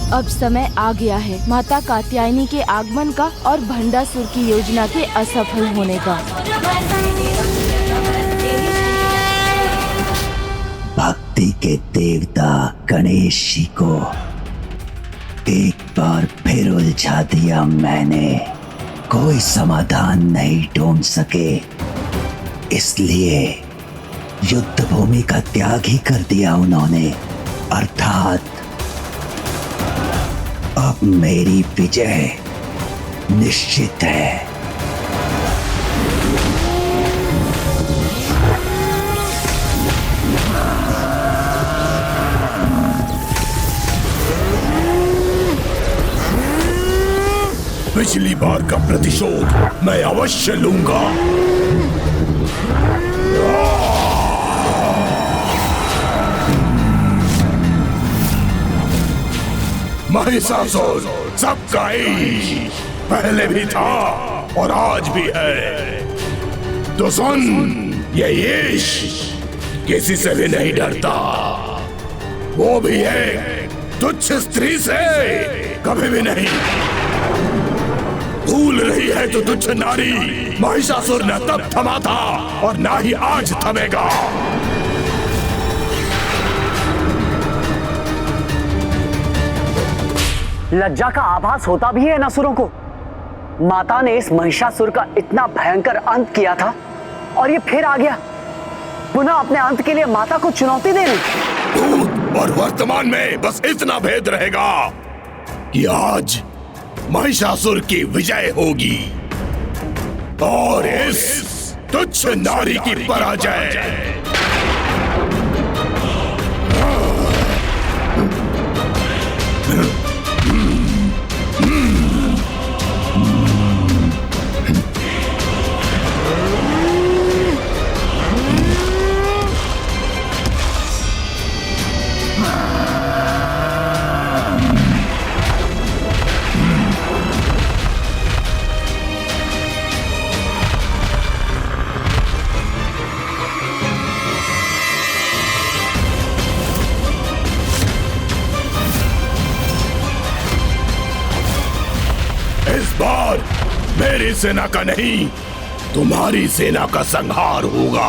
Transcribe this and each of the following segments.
अब समय आ गया है माता कात्यायनी के आगमन का और भंडासुर की योजना के असफल होने का। भक्ति के देवता गणेश जी को एक बार फिर उलझा दिया मैंने। कोई समाधान नहीं ढूंढ सके, इसलिए युद्ध भूमि का त्याग ही कर दिया उन्होंने। अर्थात अब मेरी विजय निश्चित है। पिछली बार का प्रतिशोध मैं अवश्य लूंगा। महिषासुर सबका ईश पहले भी था और आज भी है। तो सुन, ये ईश किसी से भी नहीं डरता, वो भी एक तुच्छ स्त्री से कभी भी नहीं। भूल रही है तो तुच्छ नारी महिषासुर न तब थमा था और ना ही आज थमेगा। लज्जा का आभास होता भी है इन असुरों को। माता ने इस महिषासुर का इतना भयंकर अंत किया था और ये फिर आ गया पुनः अपने अंत के लिए माता को चुनौती देने। भूत और वर्तमान में बस इतना भेद रहेगा कि आज महिषासुर की विजय होगी और इस तुच्छ नारी की पराजय। इस बार मेरी सेना का नहीं, तुम्हारी सेना का संहार होगा।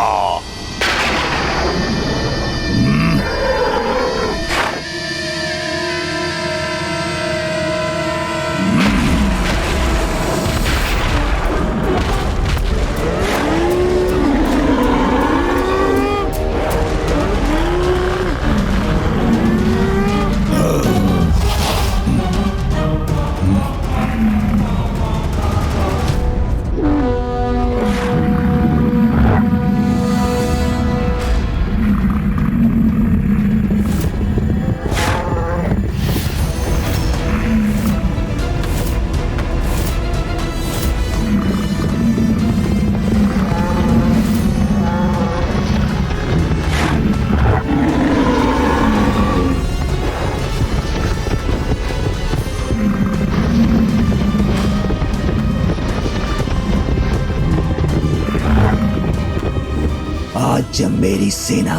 आज जब मेरी सेना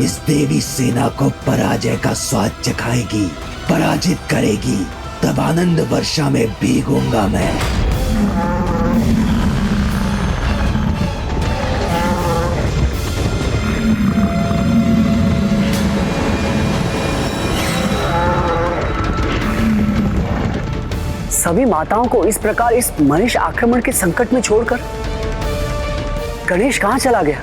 इस देवी सेना को पराजय का स्वाद चखाएगी, पराजित करेगी, तब आनंद वर्षा में भीगूंगा मैं। सभी माताओं को इस प्रकार इस महिष आक्रमण के संकट में छोड़कर गणेश कहां चला गया?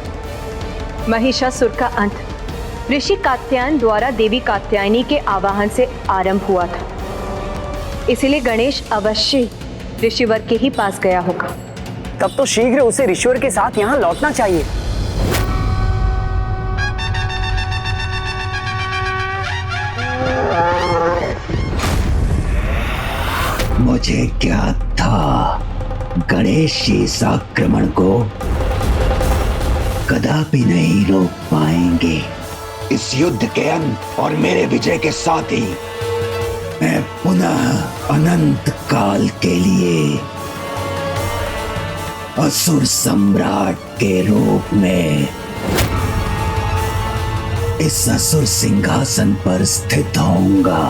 महिषासुर का अंत ऋषि कात्यायन द्वारा देवी कात्यायनी के आवाहन से आरंभ हुआ था, इसलिए गणेश अवश्य ऋषिवर के ही पास गया होगा। तब तो शीघ्र उसे ऋषिवर के साथ यहाँ लौटना चाहिए। मुझे ज्ञात था गणेश जी इस आक्रमण को कदापि नहीं रोक पाएंगे। इस युद्ध के अंत और मेरे विजय के साथ ही मैं पुनः अनंत काल के लिए असुर सम्राट के रूप में इस असुर सिंहासन पर स्थित होऊंगा।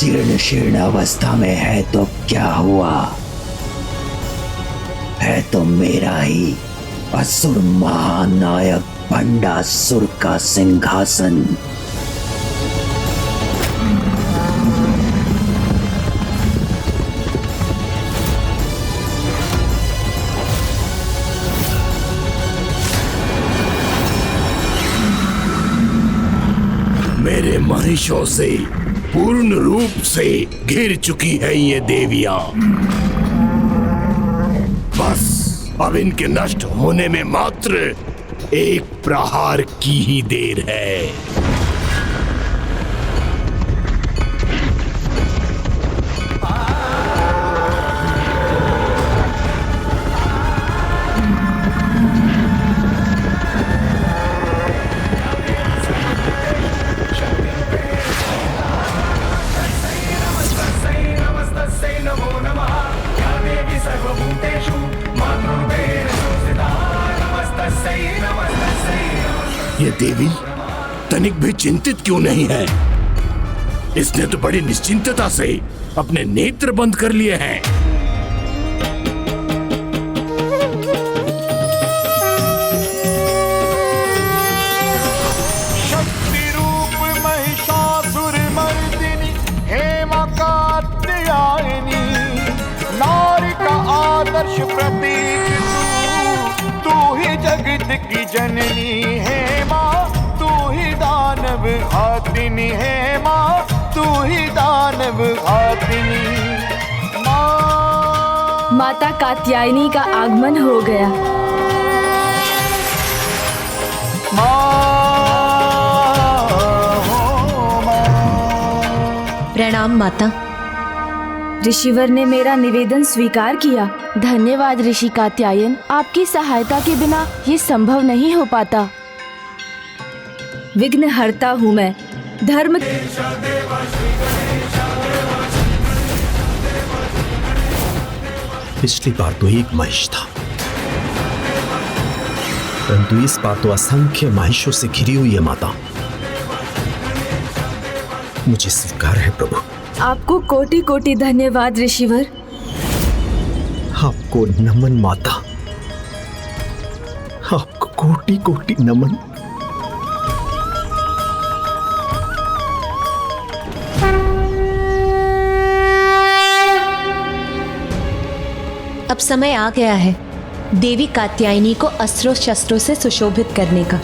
जीर्ण शीर्ण अवस्था में है तो क्या हुआ, है तो मेरा ही असुर महानायक भंडासुर का सिंहासन। मेरे महिषों से पूर्ण रूप से घिर चुकी है ये देवियां। बस अब इनके नष्ट होने में मात्र एक प्रहार की ही देर है। ये देवी तनिक भी चिंतित क्यों नहीं है? इसने तो बड़ी निश्चिंतता से अपने नेत्र बंद कर लिए हैं। शक्ति रूप महिषासुर मर्दिनी हेमा कात्यायनी, नारी का आदर्श प्रतीक तू ही जगत की जननी है माँ, तू ही दानव घातिनी है माँ, तू ही दानव घातिनी माँ। माता कात्यायनी का आगमन हो गया। प्रणाम माता। ऋषिवर ने मेरा निवेदन स्वीकार किया। धन्यवाद ऋषि कात्यायन, आपकी सहायता के बिना ये संभव नहीं हो पाता। विघ्न हरता हूँ मैं। धर्म पिछली बार तो एक महिष था, परंतु इस बार तो असंख्य महिषों से घिरी हुई है माता। मुझे स्वीकार है प्रभु। आपको कोटि कोटि धन्यवाद ऋषिवर। आपको नमन माता, आपको कोटि कोटि नमन। अब समय आ गया है देवी कात्यायनी को अस्त्रों शस्त्रों से सुशोभित करने का।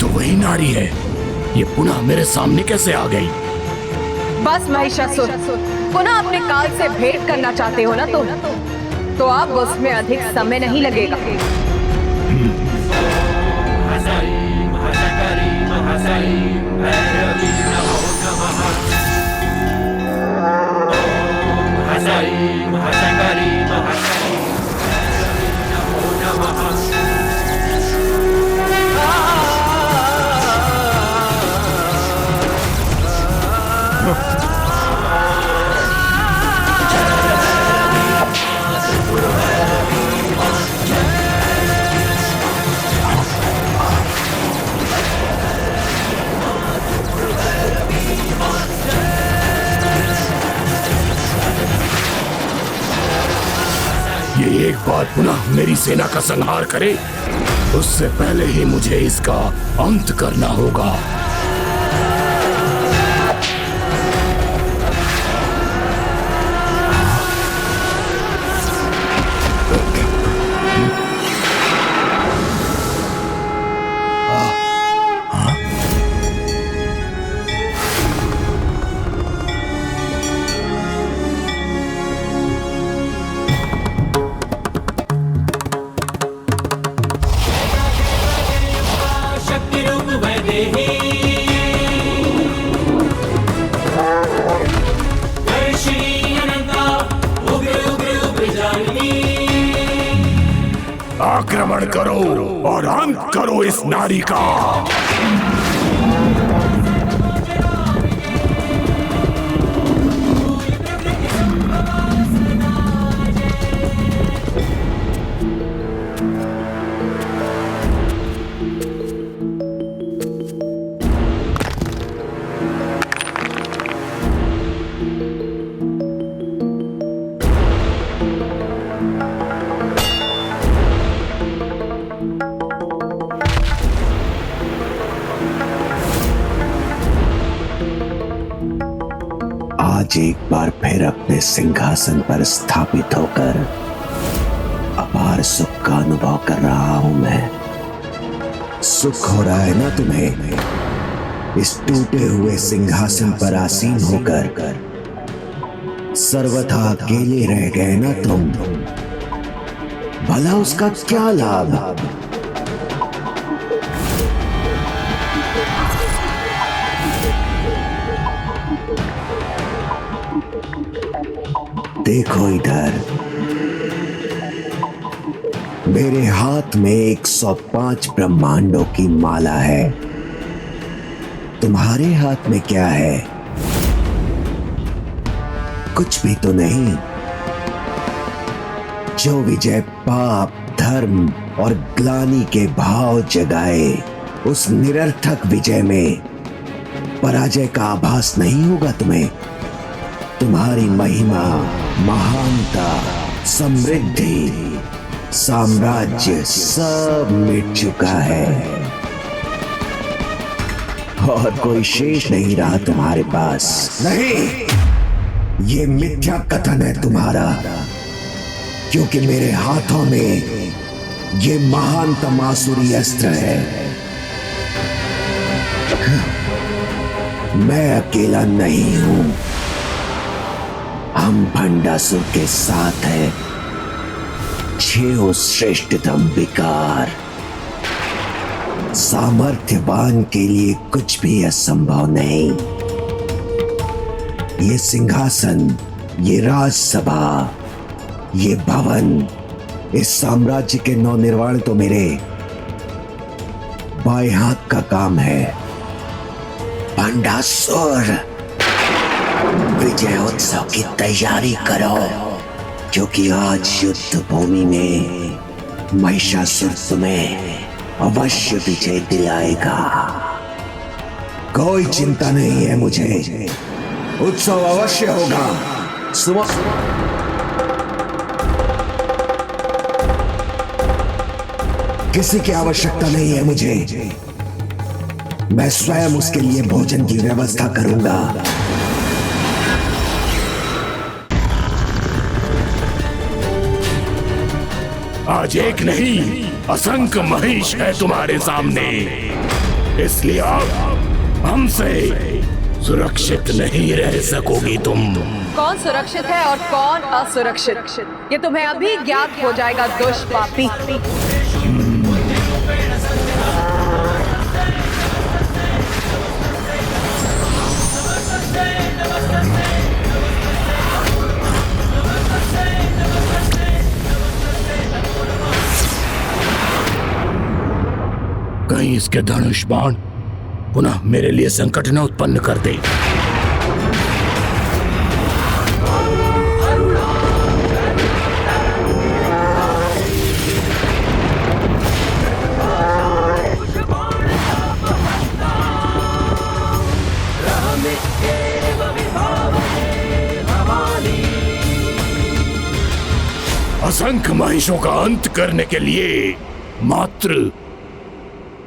वही नारी है, ये पुनः मेरे सामने कैसे आ गई? बस महिषासुर, पुनः अपने काल से भेंट करना चाहते हो ना तो अब उसमें अधिक समय नहीं लगेगा। ये एक बार पुनः मेरी सेना का संहार करे, उससे पहले ही मुझे इसका अंत करना होगा। आक्रमण करो और अंत करो इस नारी का। आज एक बार फिर अपने सिंहासन पर स्थापित होकर अपार सुख का अनुभव कर रहा हूं मैं। सुख हो रहा है ना तुम्हें इस टूटे हुए सिंहासन पर आसीन होकर? सर्वथा अकेले रह गए ना तुम, भला उसका क्या लाभ? देखो इधर, मेरे हाथ में 105 ब्रह्मांडों की माला है। तुम्हारे हाथ में क्या है? कुछ भी तो नहीं। जो विजय पाप, धर्म और ग्लानि के भाव जगाए, उस निरर्थक विजय में पराजय का आभास नहीं होगा तुम्हें। तुम्हारी महिमा, महानता, समृद्धि, साम्राज्य सब मिट चुका है और कोई शेष नहीं रहा तुम्हारे पास। नहीं, ये मिथ्या कथन है तुम्हारा, क्योंकि मेरे हाथों में ये महानतम आसुरी अस्त्र है। मैं अकेला नहीं हूं, हम भंडासुर के साथ हैं। 6 श्रेष्ठतम विकार। सामर्थ्यवान के लिए कुछ भी असंभव नहीं। ये सिंहासन, ये राजसभा, ये भवन, इस साम्राज्य के नवनिर्माण तो मेरे बाएं हाथ का काम है। भंडासुर, विजय उत्सव की तैयारी करो, क्योंकि आज युद्ध भूमि में महिषासुर तुम्हें अवश्य विजय दिलाएगा। कोई चिंता नहीं है मुझे, उत्सव अवश्य होगा। किसी की आवश्यकता नहीं है मुझे, मैं स्वयं उसके लिए भोजन की व्यवस्था करूंगा। आज एक नहीं, असंख्य महिष है तुम्हारे सामने, इसलिए आप हमसे सुरक्षित नहीं रह सकोगी। तुम कौन सुरक्षित है और कौन असुरक्षित, ये तुम्हें अभी ज्ञात हो जाएगा दुष्पापी। कहीं इसके धनुष बाण पुनः मेरे लिए संकट न उत्पन्न कर दे। असंख्य महिषों का अंत करने के लिए मात्र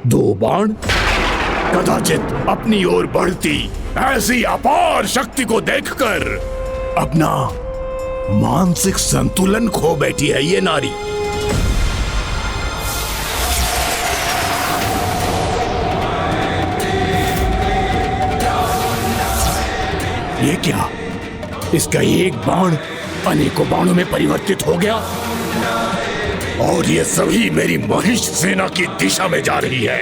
2 बाण? कदाचित अपनी ओर बढ़ती ऐसी अपार शक्ति को देखकर अपना मानसिक संतुलन खो बैठी है ये नारी। ये क्या? इसका एक बाण अनेकों बाणों में परिवर्तित हो गया और ये सभी मेरी महिष सेना की दिशा में जा रही है।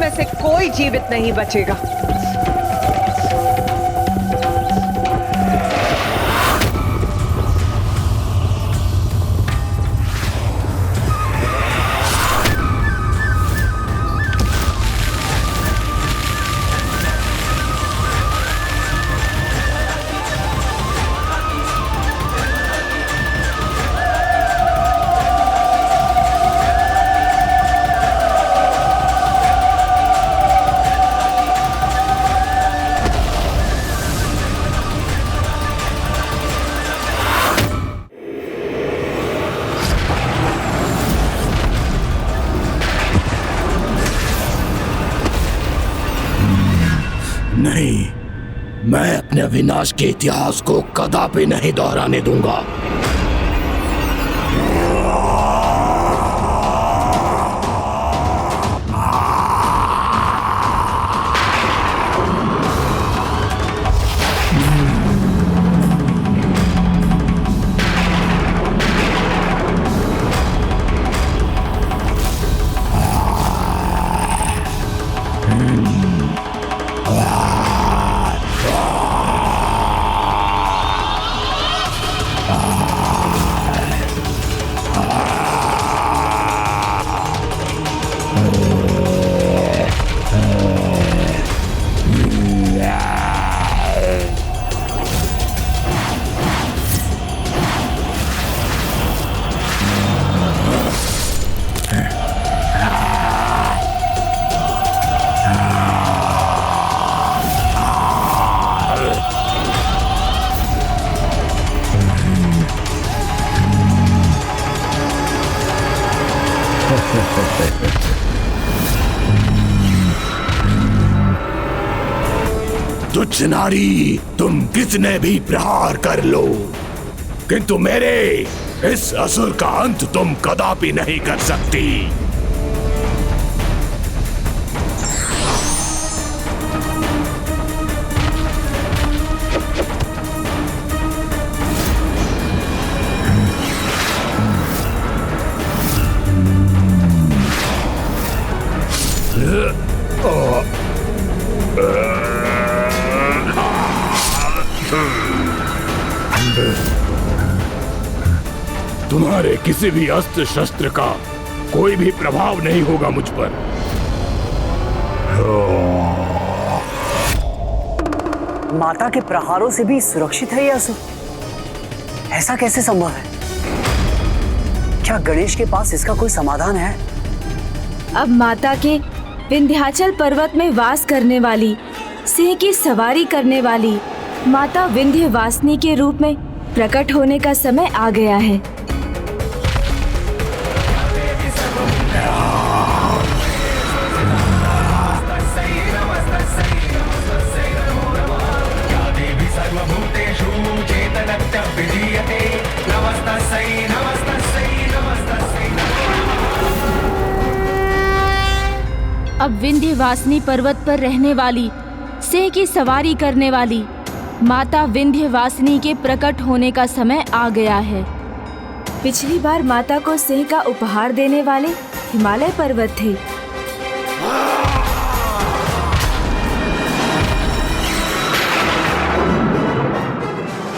से कोई जीवित नहीं बचेगा। नहीं, मैं अपने विनाश के इतिहास को कदापि नहीं दोहराने दूंगा। तुच्छ नारी, तुम कितने भी प्रहार कर लो, किंतु मेरे इस असुर का अंत तुम कदापि नहीं कर सकती। तुम्हारे किसी भी अस्त्र शस्त्र का कोई भी प्रभाव नहीं होगा मुझ पर। माता के प्रहारों से भी सुरक्षित है यह असुर? ऐसा कैसे संभव है? क्या गणेश के पास इसका कोई समाधान है? अब माता के विंध्याचल पर्वत में वास करने वाली, सिंह की सवारी करने वाली माता विंध्यवासिनी के रूप में प्रकट होने का समय आ गया है। अब विंध्यवासिनी पर्वत पर रहने वाली, सिंह की सवारी करने वाली माता विंध्यवासिनी के प्रकट होने का समय आ गया है। पिछली बार माता को सिंह का उपहार देने वाले हिमालय पर्वत थे।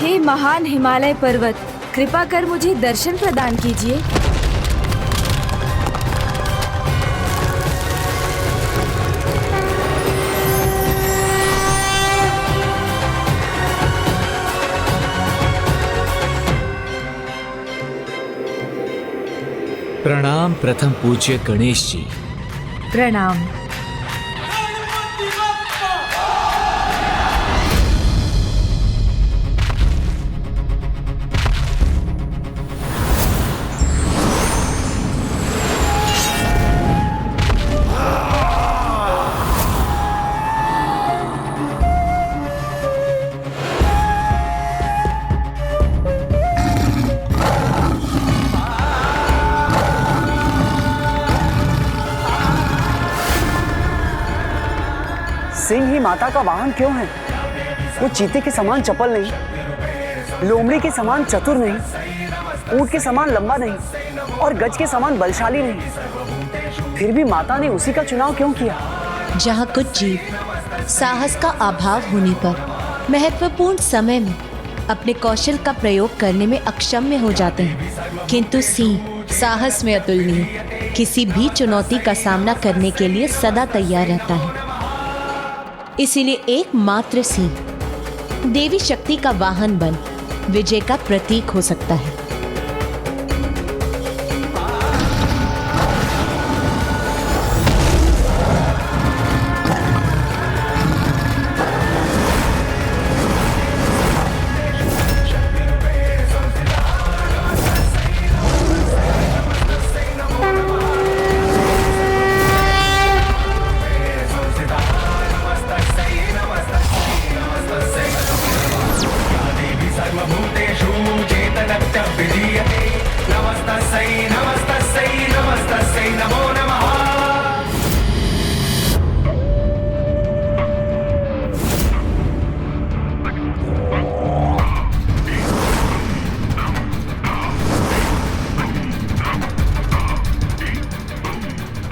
हे महान हिमालय पर्वत, कृपा कर मुझे दर्शन प्रदान कीजिए। प्रणाम प्रथम पूज्य गणेश जी। प्रणाम। सिंह ही माता का वाहन क्यों है? वो चीते के समान चपल नहीं, लोमड़ी के समान चतुर नहीं, ऊंट के समान लंबा नहीं और गज के समान बलशाली नहीं। फिर भी माता ने उसी का चुनाव क्यों किया? जहाँ कुछ जीव साहस का अभाव होने पर महत्वपूर्ण समय में अपने कौशल का प्रयोग करने में अक्षम हो जाते हैं, किंतु सिंह साहस में अतुलनीय, किसी भी चुनौती का सामना करने के लिए सदा तैयार रहता है। इसीलिए एकमात्र सिंह देवी शक्ति का वाहन बन विजय का प्रतीक हो सकता है।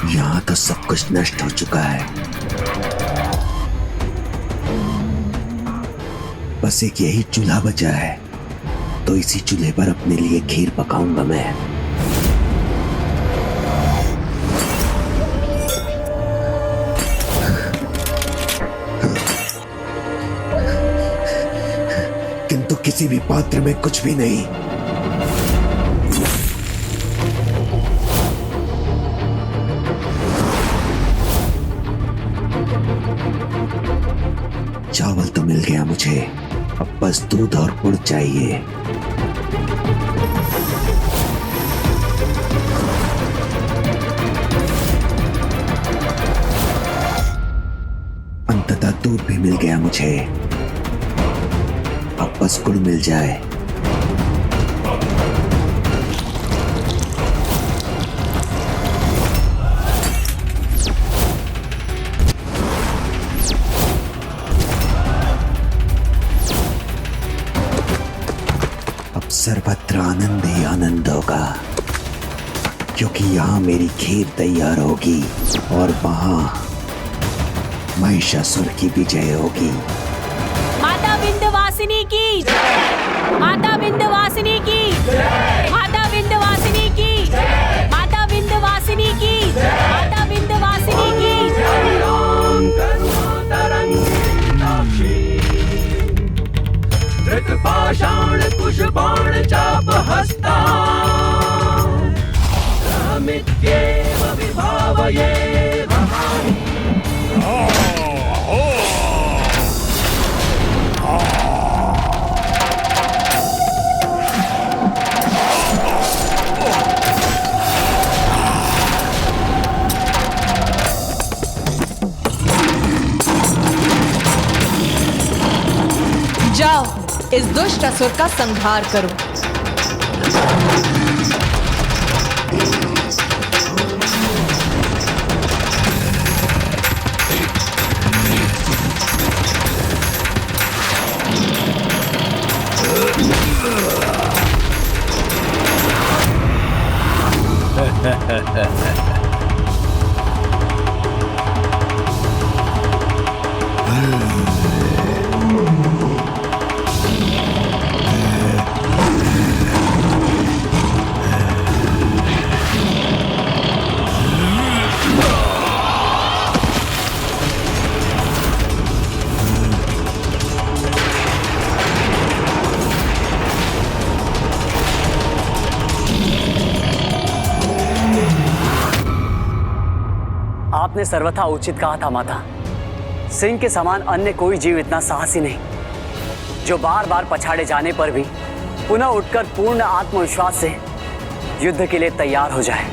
यहाँ तो सब कुछ नष्ट हो चुका है, बस एक यही चूल्हा बचा है, तो इसी चूल्हे पर अपने लिए खीर पकाऊंगा मैं। किंतु किसी भी पात्र में कुछ भी नहीं। चावल तो मिल गया मुझे, अब बस दूध और गुड़ चाहिए। अंततः दूध भी मिल गया मुझे, अब बस गुड़ मिल जाए। सर्वत्र आनंद ही आनंद होगा, क्योंकि यहाँ मेरी खीर तैयार होगी और वहां महिषासुर की विजय होगी। माता विंध्यवासिनी की जय! माता विंध्यवासिनी की जय! माता विंध्यवासिनी की जय! माता विंध्यवासिनी की जय! माता विंध्यवासिनी की जय! पाषाण कुश बाण चाप हस्ता रामित्येव विभावये भवानी। जाओ, इस दुष्ट असुर का संहार करो। आपने सर्वथा उचित कहा था माता। सिंह के समान अन्य कोई जीव इतना साहसी नहीं, जो बार बार पछाड़े जाने पर भी पुनः उठकर पूर्ण आत्मविश्वास से युद्ध के लिए तैयार हो जाए।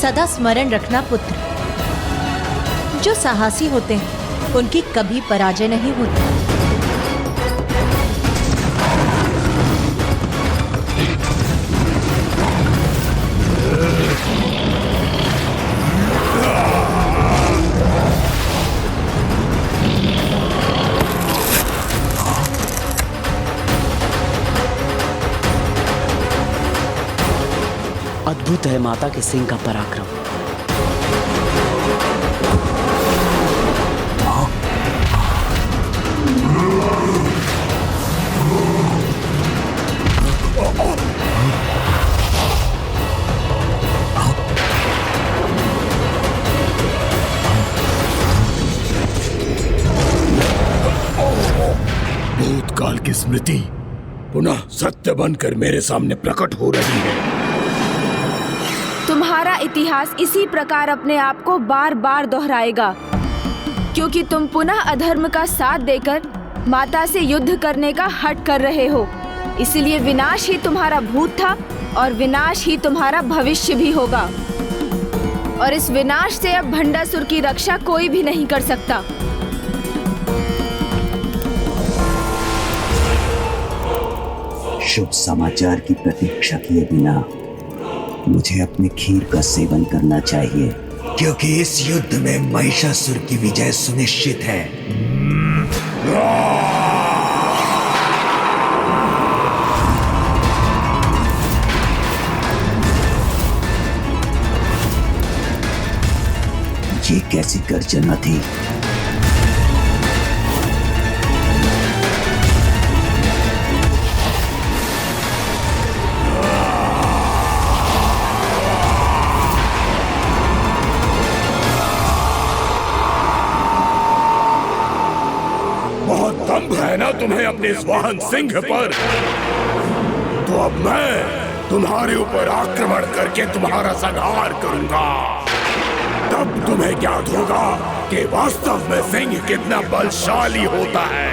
सदा स्मरण रखना पुत्र, जो साहसी होते हैं उनकी कभी पराजय नहीं होती। अद्भुत है माता के सिंह का पराक्रम। भूतकाल की स्मृति पुनः सत्य बनकर मेरे सामने प्रकट हो रही है। तुम्हारा इतिहास इसी प्रकार अपने आप को बार बार दोहराएगा, क्योंकि तुम पुनः अधर्म का साथ देकर माता से युद्ध करने का हठ कर रहे हो। इसलिए विनाश ही तुम्हारा भूत था और विनाश ही तुम्हारा भविष्य भी होगा। और इस विनाश से अब भंडासुर की रक्षा कोई भी नहीं कर सकता। शुभ समाचार की प्रतीक्षा किए बिना मुझे अपने खीर का सेवन करना चाहिए, क्योंकि इस युद्ध में महिषासुर की विजय सुनिश्चित है। ये कैसी गर्जना थी? है ना तुम्हें अपने इस वाहन सिंह पर? तो अब मैं तुम्हारे ऊपर आक्रमण करके तुम्हारा संहार करूंगा। तब तुम्हें ज्ञात होगा कि वास्तव में सिंह कितना बलशाली होता है।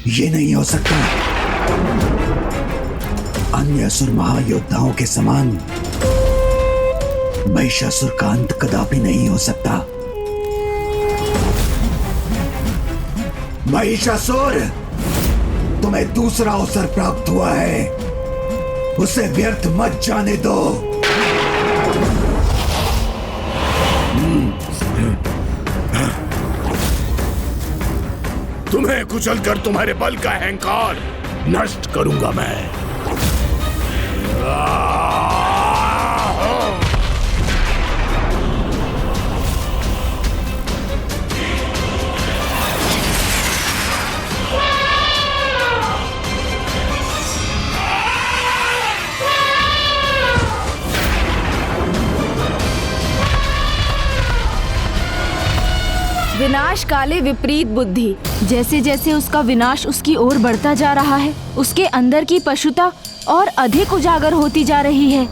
ये नहीं हो सकता। अन्य असुर महायोद्धाओं के समान महिषासुर का अंत कदापि नहीं हो सकता। महिषासुर, तुम्हें दूसरा अवसर प्राप्त हुआ है, उसे व्यर्थ मत जाने दो। तुम्हें कुचलकर तुम्हारे बल का अहंकार नष्ट करूंगा मैं। विनाश काले विपरीत बुद्धि। जैसे जैसे उसका विनाश उसकी ओर बढ़ता जा रहा है, उसके अंदर की पशुता और अधिक उजागर होती जा रही है।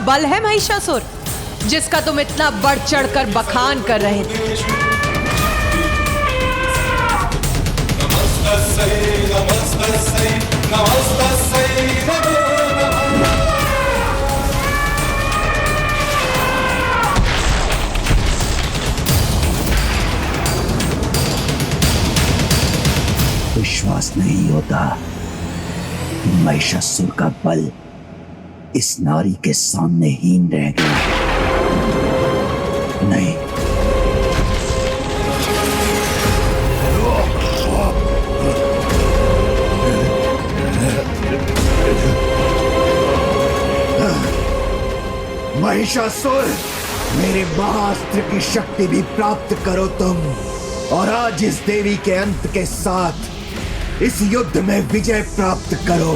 बल है महिषासुर, जिसका तुम इतना बढ़ चढ़कर बखान कर रहे थे? विश्वास नहीं होता कि महिषासुर का बल इस नारी के सामने हीन रह गया। नहीं, महिषासुर, मेरे महाअस्त्र की शक्ति भी प्राप्त करो तुम, और आज इस देवी के अंत के साथ इस युद्ध में विजय प्राप्त करो।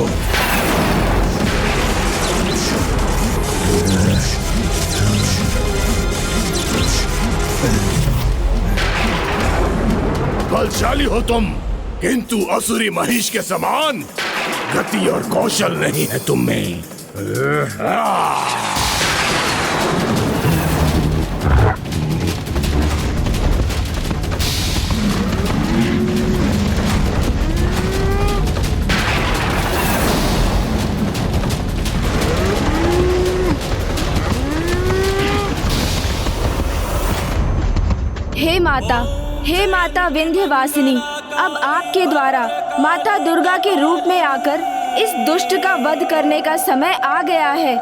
बलशाली हो तुम, किंतु असुरी महिष के समान गति और कौशल नहीं है तुम में। हे माता विंध्यवासिनी, अब आपके द्वारा माता दुर्गा के रूप में आकर इस दुष्ट का वध करने का समय आ गया है।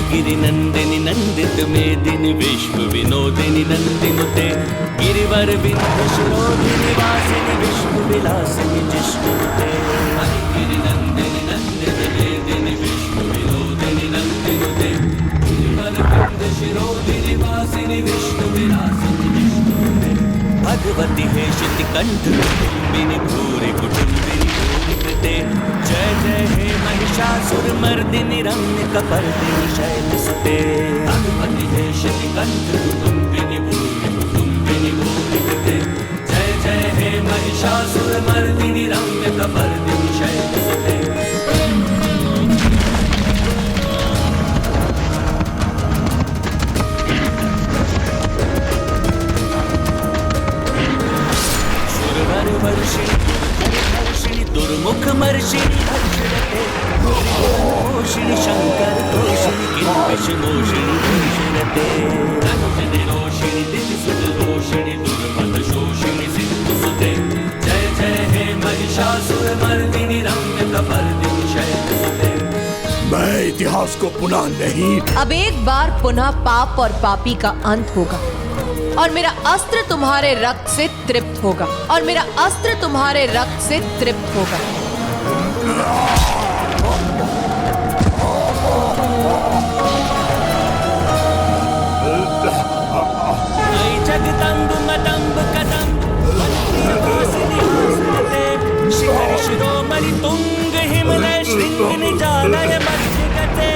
गिरिनंदिनी नंदित मेदिनी विश्व विनोदिनी नंदिनुते गिरिवर विंध्यशिरोधिनी वासिनी विष्णु विलासिनी जिष्णुते। गिरिनंदिनी नंदित मेदिनी विश्व विनोदिनी नंदिनुते गिरिवर विंध्यशिरोधिनी वासिनी विष्णु विलासिनी जिष्णुते। भगवती हे शितिकंठ कुटुंबिनी भूरि कुटुंबिनी भूरिकृते। जय जय हे महिषासुर मर्दिनी रम्य कपर्दिनी शैलसुते। भगवती हे शितिकंठ कुटुंबिनी भूरि कुटुंबिनी भूरिकृते। जय जय हे महिषासुर मर्दिनी रम्य कपर्दिनी शैलसुते। सुरवर वर्षिणी दुर्मुख मर्षिणी हर्षरते। मोषिणी शंकर तोषिणी किल्बिषमोषिणी भीषणते। अनुजनिरोषिणी दितिसुतदोषिणी दुर्मद शोषिणी सिन्धुसुते। जय जय हे महिषासुर मर्दिनी रम्य कपर्दिनी शैलसुते। मैं इतिहास को पुनः नहीं। अब एक बार पुनः पाप और पापी का अंत होगा, और मेरा अस्त्र तुम्हारे रक्त से तृप्त होगा, और मेरा अस्त्र तुम्हारे रक्त से तृप्त होगा। जगदम्ब मदम्ब कदम्ब वन्यवासिनी हंसते। शिखर शिरोमणि तुंग हिमलय शृंग निजालय मध्यगते।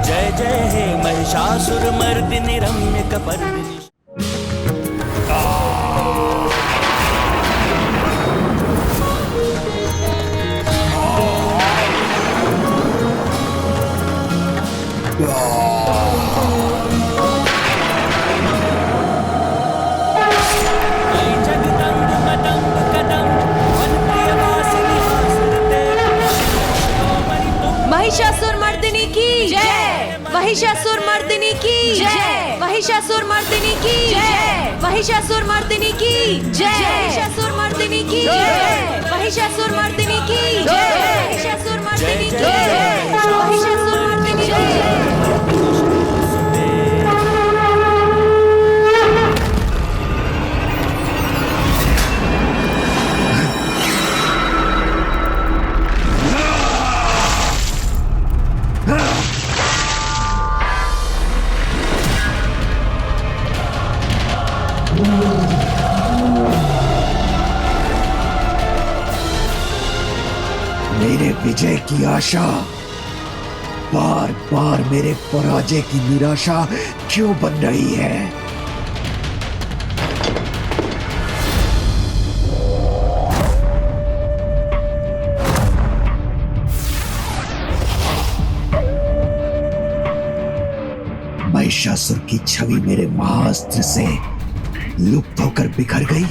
जय जय हे महिषासुर मर्दिनी रम्य कपर्दिनी। महिषासुर मर्दिनी की जय। महिषासुर मर्दिनी की जय। महिषासुर मर्दिनी की जय। महिषासुर मर्दिनी की जय, महिषासुरमर्दिनी की जय, महिषासुरमर्दिनी की जय, महिषासुरमर्दिनी की जय, महिषासुरमर्दिनी की जय। मेरे विजय की आशा बार बार मेरे पराजय की निराशा क्यों बन रही है? महिषासुर की छवि मेरे महाअस्त्र से लुप्त होकर बिखर गई।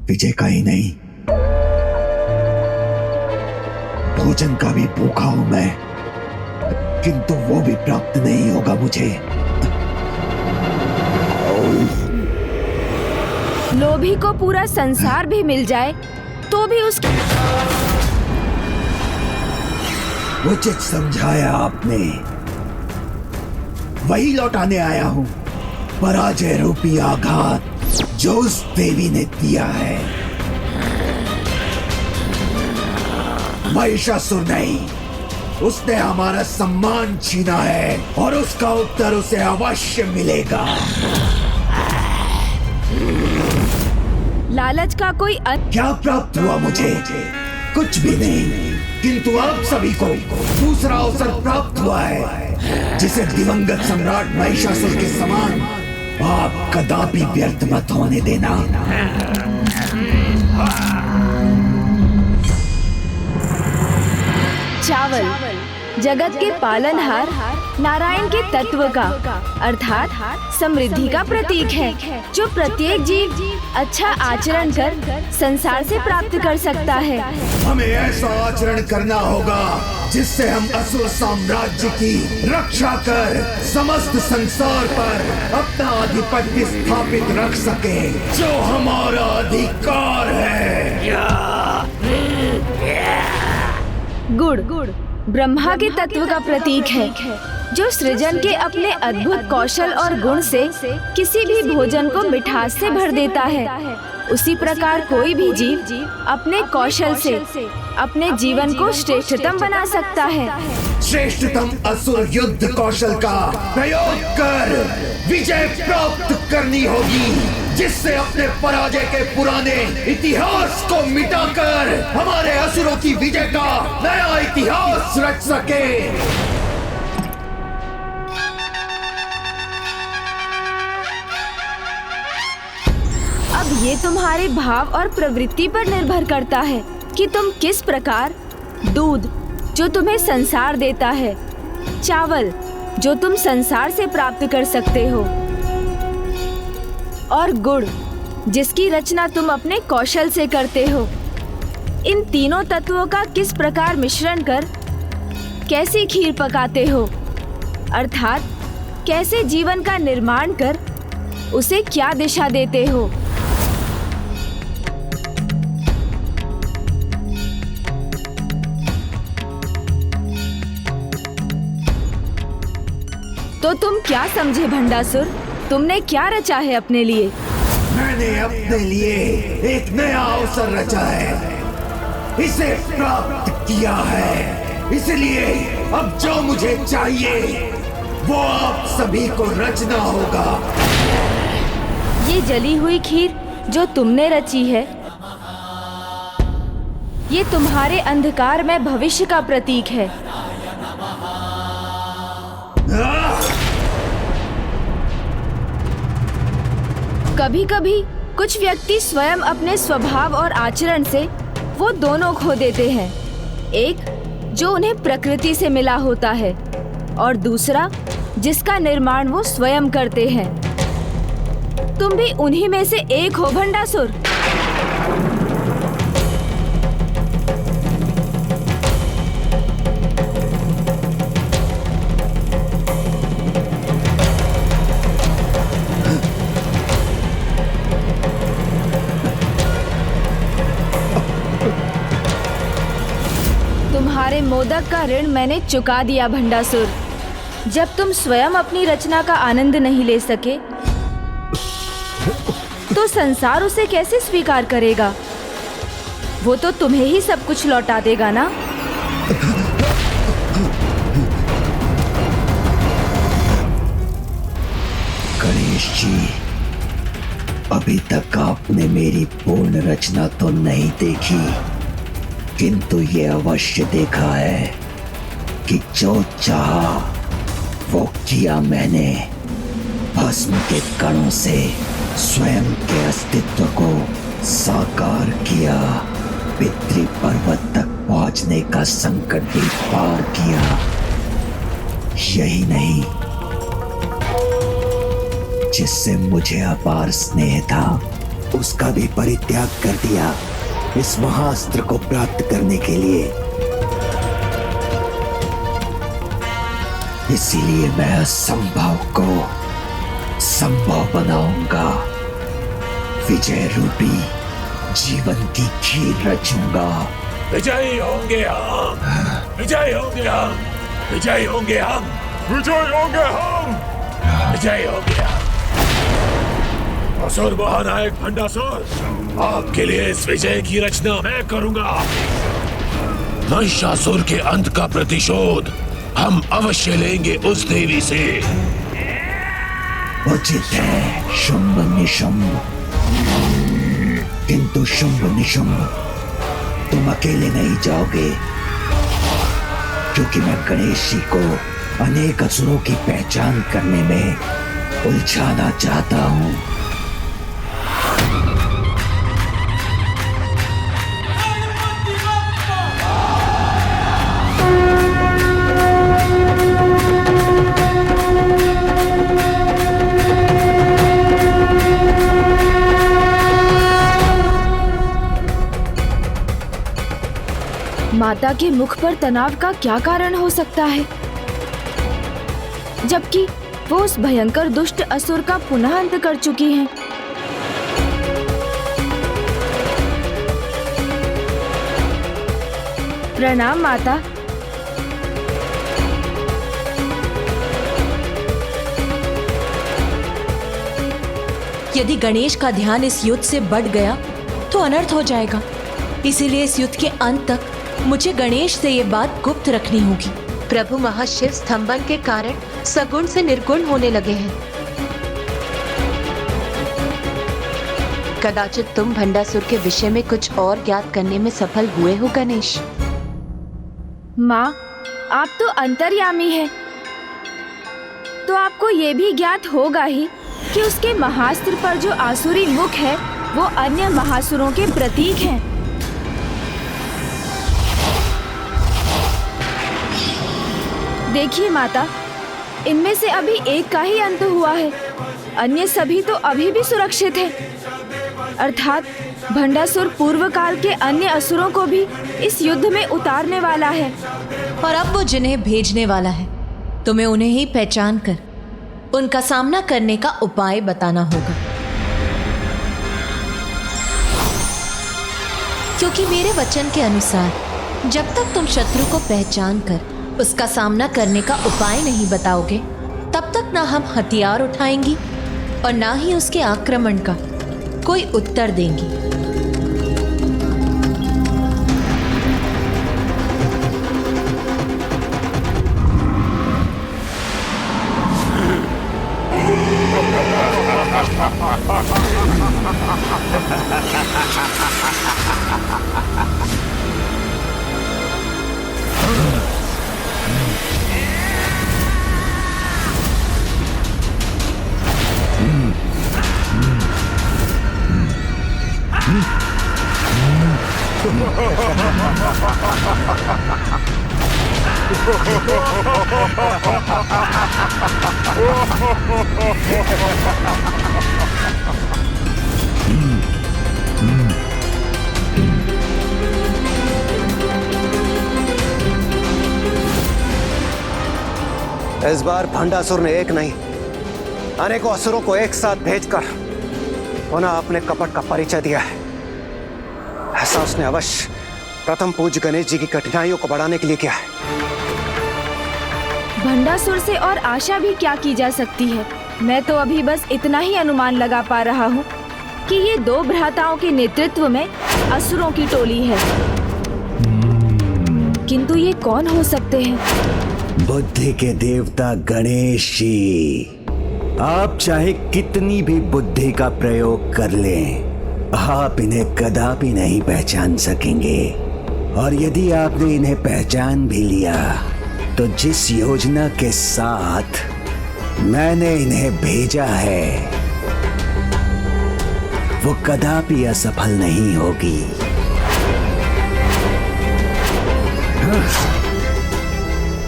विजय का ही नहीं, भोजन का भी भूखा हूं मैं, किंतु वो भी प्राप्त नहीं होगा मुझे। लोभी को पूरा संसार भी मिल जाए तो भी उसका उचित समझाया आपने, वही लौटाने आया हूं, पराजय रूपी आघात जो उस देवी ने दिया है। महिषासुर नहीं, उसने हमारा सम्मान छीना है और उसका उत्तर उसे अवश्य मिलेगा। लालच का कोई क्या प्राप्त हुआ मुझे? कुछ भी नहीं, किंतु आप सभी को दूसरा अवसर प्राप्त हुआ है, जिसे दिवंगत सम्राट महिषासुर के समान आप कदापि व्यर्थ मत होने देना। चावल जगत के पालनहार नारायण के तत्व का अर्थात समृद्धि का प्रतीक है, जो प्रत्येक जीव अच्छा आचरण कर संसार से प्राप्त कर सकता है। हमें ऐसा आचरण करना होगा जिससे हम असुर साम्राज्य की रक्षा कर समस्त संसार पर अपना आधिपत्य स्थापित रख सके, जो हमारा अधिकार है। गुड़ ब्रह्मा के तत्व का प्रतीक है, जो सृजन के अपने अद्भुत कौशल और गुण से किसी भी भोजन को मिठास से भर देता है। उसी प्रकार कोई भी जीव अपने कौशल से अपने जीवन को श्रेष्ठतम बना सकता है। श्रेष्ठतम असुर युद्ध कौशल का प्रयोग कर विजय प्राप्त करनी होगी, जिससे अपने पराजय के पुराने इतिहास को मिटाकर हमारे असुरों की विजय का नया इतिहास रच सके। अब ये तुम्हारे भाव और प्रवृत्ति पर निर्भर करता है कि तुम किस प्रकार दूध जो तुम्हें संसार देता है, चावल जो तुम संसार से प्राप्त कर सकते हो, और गुड़ जिसकी रचना तुम अपने कौशल से करते हो, इन तीनों तत्वों का किस प्रकार मिश्रण कर कैसी खीर पकाते हो, अर्थात कैसे जीवन का निर्माण कर उसे क्या दिशा देते हो। तो तुम क्या समझे भंडासुर, तुमने क्या रचा है अपने लिए? मैंने अपने लिए एक नया अवसर रचा है, इसे प्राप्त किया है, इसलिए अब जो मुझे चाहिए वो आप सभी को रचना होगा। ये जली हुई खीर जो तुमने रची है, ये तुम्हारे अंधकार में भविष्य का प्रतीक है। कभी कभी कुछ व्यक्ति स्वयं अपने स्वभाव और आचरण से वो दोनों खो देते हैं, एक जो उन्हें प्रकृति से मिला होता है और दूसरा जिसका निर्माण वो स्वयं करते हैं। तुम भी उन्हीं में से एक हो भंडासुर। तुम्हारे मोदक का ऋण मैंने चुका दिया भंडासुर। जब तुम स्वयं अपनी रचना का आनंद नहीं ले सके तो संसार उसे कैसे स्वीकार करेगा? वो तो तुम्हें ही सब कुछ लौटा देगा ना। गणेश जी, अभी तक आपने मेरी पूर्ण रचना तो नहीं देखी, किंतु ये अवश्य देखा है कि जो चाहा वो किया मैंने। भस्म के कणों से स्वयं के अस्तित्व को साकार किया, पितृ पर्वत तक पहुंचने का संकट भी पार किया। यही नहीं, जिससे मुझे अपार स्नेह था उसका भी परित्याग कर दिया इस महाअस्त्र को प्राप्त करने के लिए। इसीलिए मैं असंभव को संभव बनाऊंगा। विजय रूपी जीवन की खीर रचूंगा। विजयी होंगे हम, विजयी होंगे हम, विजयी होंगे हम, विजयी होंगे हम, विजयी होंगे हम। असुर महानायक भंडासुर, आपके लिए इस विजय की रचना मैं करूंगा। महिषासुर के अंत का प्रतिशोध हम अवश्य लेंगे उस देवी से। उचित है शुंभ निशुंभ, किंतु शुंभ निशुंभ तुम अकेले नहीं जाओगे, क्योंकि मैं गणेश जी को अनेक असुरों की पहचान करने में उलझाना चाहता हूँ। माता के मुख पर तनाव का क्या कारण हो सकता है, जबकि वो उस भयंकर दुष्ट असुर का पुनः अंत कर चुकी हैं। प्रणाम माता। यदि गणेश का ध्यान इस युद्ध से बढ़ गया तो अनर्थ हो जाएगा। इसीलिए इस युद्ध के अंत तक मुझे गणेश से ये बात गुप्त रखनी होगी। प्रभु महाशिव स्तंभन के कारण सगुण से निर्गुण होने लगे हैं। कदाचित तुम भंडासुर के विषय में कुछ और ज्ञात करने में सफल हुए हो गणेश। माँ, आप तो अंतर्यामी हैं, तो आपको ये भी ज्ञात होगा ही कि उसके महास्त्र पर जो आसुरी मुख है वो अन्य महासुरों के प्रतीक हैं। देखिए माता, इनमें से अभी एक का ही अंत हुआ है, अन्य सभी तो अभी भी सुरक्षित हैं। अर्थात भंडासुर पूर्व काल के अन्य असुरों को भी इस युद्ध में उतारने वाला है। और अब वो जिन्हें भेजने वाला है, तुम्हें उन्हें ही पहचान कर उनका सामना करने का उपाय बताना होगा। क्योंकि मेरे वचन के अनुसार जब तक तुम शत्रु को पहचान कर उसका सामना करने का उपाय नहीं बताओगे, तब तक ना हम हथियार उठाएंगी और ना ही उसके आक्रमण का कोई उत्तर देंगी। इस बार भंडासुर ने एक नहीं अनेकों असुरों को एक साथ भेजकर पुनः अपने कपट का परिचय दिया है। ऐसा उसने अवश्य प्रथम पूज्य गणेश जी की कठिनाइयों को बढ़ाने के लिए किया है। भंडासुर से और आशा भी क्या की जा सकती है। मैं तो अभी बस इतना ही अनुमान लगा पा रहा हूँ कि ये दो भ्राताओं के नेतृत्व में असुरों की टोली है, किंतु ये कौन हो सकते हैं? बुद्धि के देवता गणेश जी, आप चाहे कितनी भी बुद्धि का प्रयोग कर लें, आप इन्हें कदापि नहीं पहचान सकेंगे। और यदि आपने इन्हें पहचान भी लिया तो जिस योजना के साथ मैंने इन्हें भेजा है वो कदापि असफल नहीं होगी।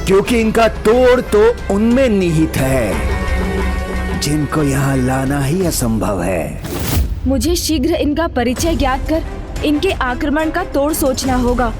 क्योंकि इनका तोड़ तो उनमें निहित है जिनको यहाँ लाना ही असंभव है। मुझे शीघ्र इनका परिचय ज्ञात कर इनके आक्रमण का तोड़ सोचना होगा।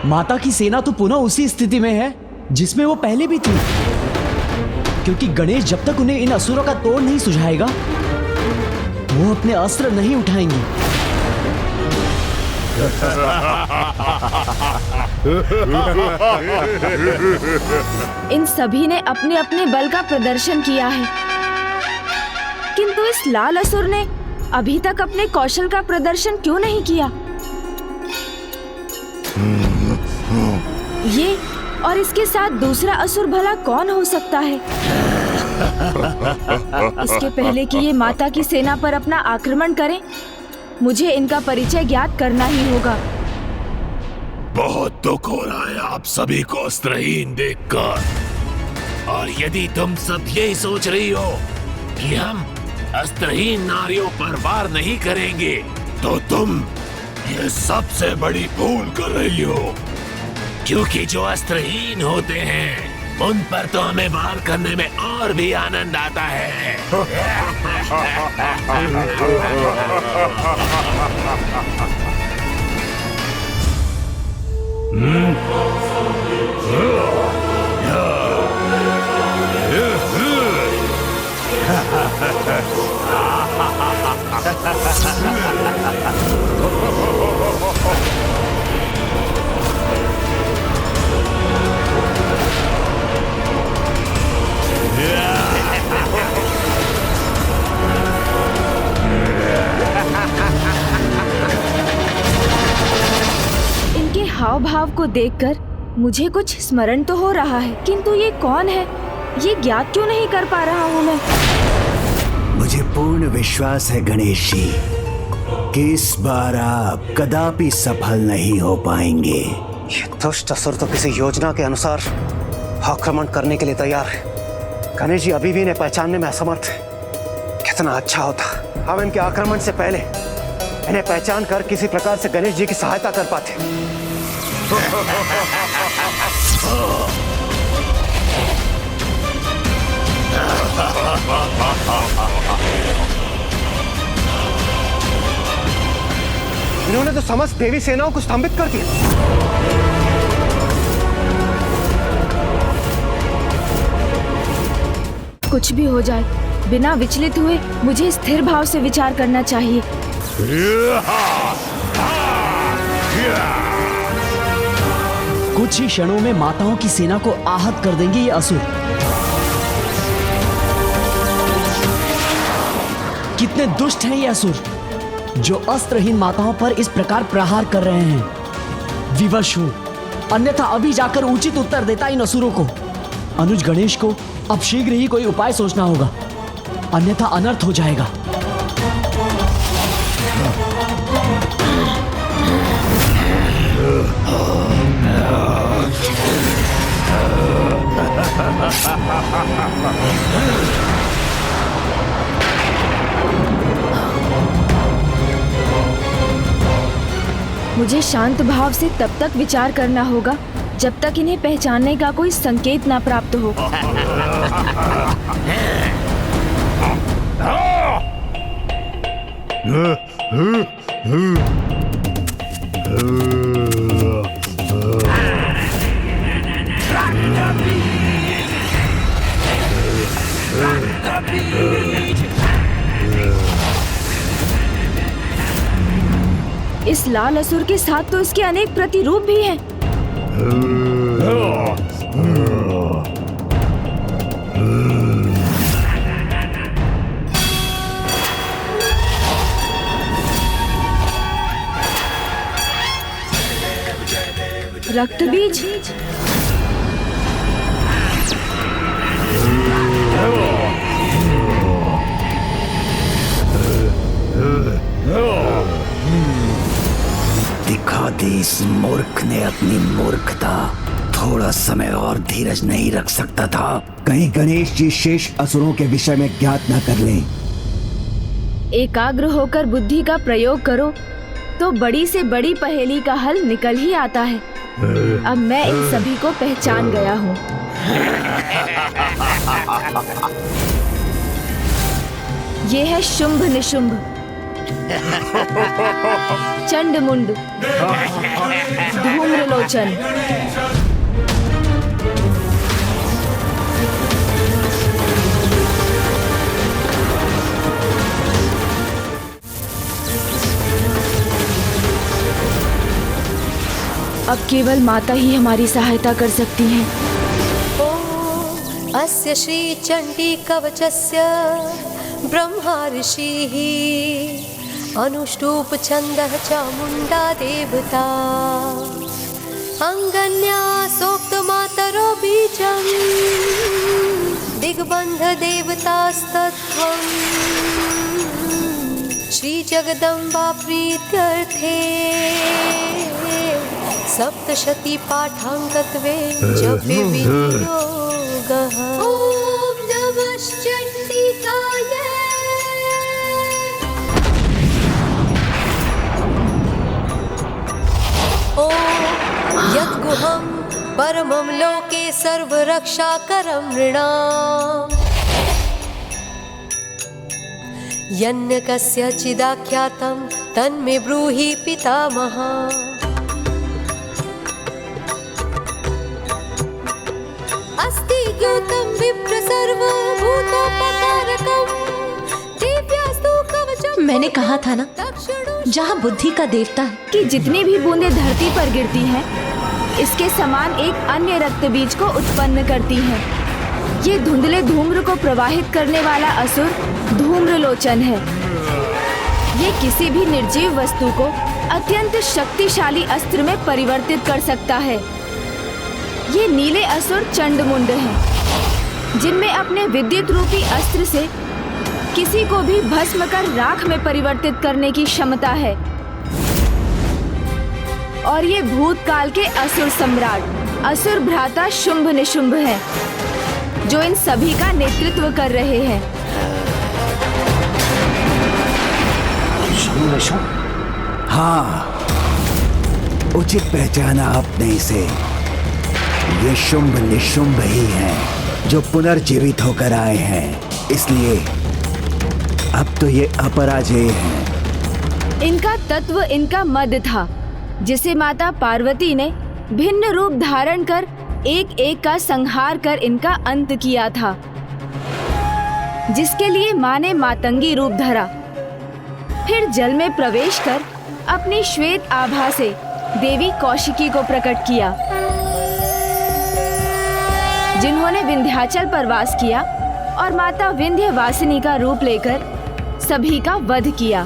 माता की सेना तो पुनः उसी स्थिति में है जिसमें वो पहले भी थी, क्योंकि गणेश जब तक उन्हें इन असुरों का तोड़ नहीं सुझाएगा वो अपने अस्त्र नहीं उठाएंगे। इन सभी ने अपने अपने बल का प्रदर्शन किया है, किंतु इस लाल असुर ने अभी तक अपने कौशल का प्रदर्शन क्यों नहीं किया? ये और इसके साथ दूसरा असुर भला कौन हो सकता है? इसके पहले कि ये माता की सेना पर अपना आक्रमण करें, मुझे इनका परिचय ज्ञात करना ही होगा। बहुत दुख हो रहा है आप सभी को अस्त्रहीन देखकर। और यदि तुम सब यही सोच रही हो कि हम अस्त्रहीन नारियों पर वार नहीं करेंगे, तो तुम ये सबसे बड़ी भूल कर रही हो। क्योंकि जो अस्त्रहीन होते हैं उन पर तो हमें वार करने में और भी आनंद आता है। इनके हाव भाव को देखकर मुझे कुछ स्मरण तो हो रहा है, किंतु ये कौन है ये ज्ञात क्यों नहीं कर पा रहा हूँ मैं। मुझे पूर्ण विश्वास है गणेश जी कि इस बार आप कदापि सफल नहीं हो पाएंगे। ये दुष्ट असुर तो किसी योजना के अनुसार आक्रमण करने के लिए तैयार है। गणेश जी अभी भी इन्हें पहचानने में असमर्थ है। कितना अच्छा होता हम इनके आक्रमण से पहले इन्हें पहचान कर किसी प्रकार से गणेश जी की सहायता कर पाते। इन्होंने तो समस्त देवी सेनाओं को स्तंभित कर दिया। कुछ भी हो जाए, बिना विचलित हुए मुझे स्थिर भाव से विचार करना चाहिए। कुछ ही क्षणों में माताओं की सेना को आहत कर देंगे ये असुर। कितने दुष्ट हैं ये असुर, जो अस्त्रहीन माताओं पर इस प्रकार प्रहार कर रहे हैं। विवश हूं, अन्यथा अभी जाकर उचित उत्तर देता इन असुरों को। अनुज गणेश को अब शीघ्र ही कोई उपाय सोचना होगा, अन्यथा अनर्थ हो जाएगा। मुझे शांत भाव से तब तक विचार करना होगा जब तक इन्हें पहचानने का कोई संकेत ना प्राप्त हो। इस लाल असुर के साथ तो इसके अनेक प्रतिरूप भी हैं। रक्त बीज। दिखा दी इस मूर्ख ने अपनी मूर्खता। थोड़ा समय और धीरज नहीं रख सकता था? कहीं गणेश जी शेष असुरों के विषय में ज्ञात न कर लें। एकाग्र होकर बुद्धि का प्रयोग करो तो बड़ी से बड़ी पहेली का हल निकल ही आता है। अब मैं इन सभी को पहचान गया हूँ। ये है शुंभ निशुंभ, चंडमुंड, धूम्रलोचन। अब केवल माता ही हमारी सहायता कर सकती हैं। ओम अस्य श्री चंडी कवचस्य ब्रह्मा ऋषिः अनुष्टुप छंदः चामुंडा देवता अंगन्या सोक्त मातरो बीजं दिग्बंध देवतास्तत्वं श्री जगदम्बा प्रीत्यर्थे सप्तशती पाठांगत्वे जपे विनियोगः। ओम नमः चंडिकाय। ओम यद्गुहं परमं लोके सर्वरक्षाकरं नृणाम् यन्न कस्यचिदाख्यातं तन्मे ब्रूहि पितामह। अस्ति ज्ञातं विप्र सर्वभूतोपकारकं दिव्यास्तु कवचम्। मैंने कहा था ना, जहाँ बुद्धि का देवता है कि जितनी भी बूंदें धरती पर गिरती हैं, इसके समान एक अन्य रक्त बीज को उत्पन्न करती हैं। ये धुंधले धूम्र को प्रवाहित करने वाला असुर धूम्रलोचन है। ये किसी भी निर्जीव वस्तु को अत्यंत शक्तिशाली अस्त्र में परिवर्तित कर सकता है। ये नीले असुर चंडमुंड हैं, जिनमें अपने विद्युत रूपी अस्त्र से किसी को भी भस्म कर राख में परिवर्तित करने की क्षमता है। और ये भूतकाल के असुर सम्राट असुर भ्राता शुंभ निशुंभ हैं, जो इन सभी का नेतृत्व कर रहे हैं। हाँ, उचित पहचाना आपने इसे। ये शुंभ निशुंभ ही है जो पुनर्जीवित होकर आए हैं, इसलिए अब तो ये अपराजेय है। इनका तत्व इनका मद था, जिसे माता पार्वती ने भिन्न रूप धारण कर एक एक का संहार कर इनका अंत किया था, जिसके लिए माँ ने मातंगी रूप धरा। फिर जल में प्रवेश कर अपनी श्वेत आभा से देवी कौशिकी को प्रकट किया, जिन्होंने विंध्याचल पर वास किया और माता विंध्यवासिनी का रूप लेकर सभी का वध किया।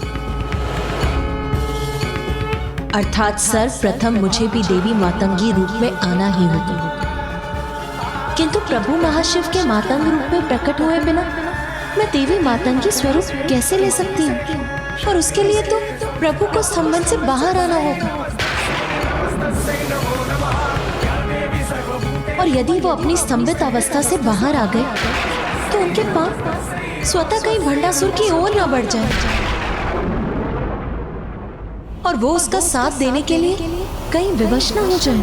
अर्थात सर्वप्रथम मुझे भी देवी मातंगी रूप में आना ही होगा, किंतु प्रभु महाशिव के मातंग रूप में प्रकट हुए बिना मैं देवी मातंगी स्वरूप कैसे ले सकती हूँ? और उसके लिए तो प्रभु को स्तंभन से बाहर आना होगा। और यदि वो अपनी स्तंभित अवस्था से बाहर आ गए तो उनके पाप स्वतः कहीं भंडासुर की ओर न बढ़ जाए और वो उसका साथ देने के लिए कहीं विवश न हो जाए।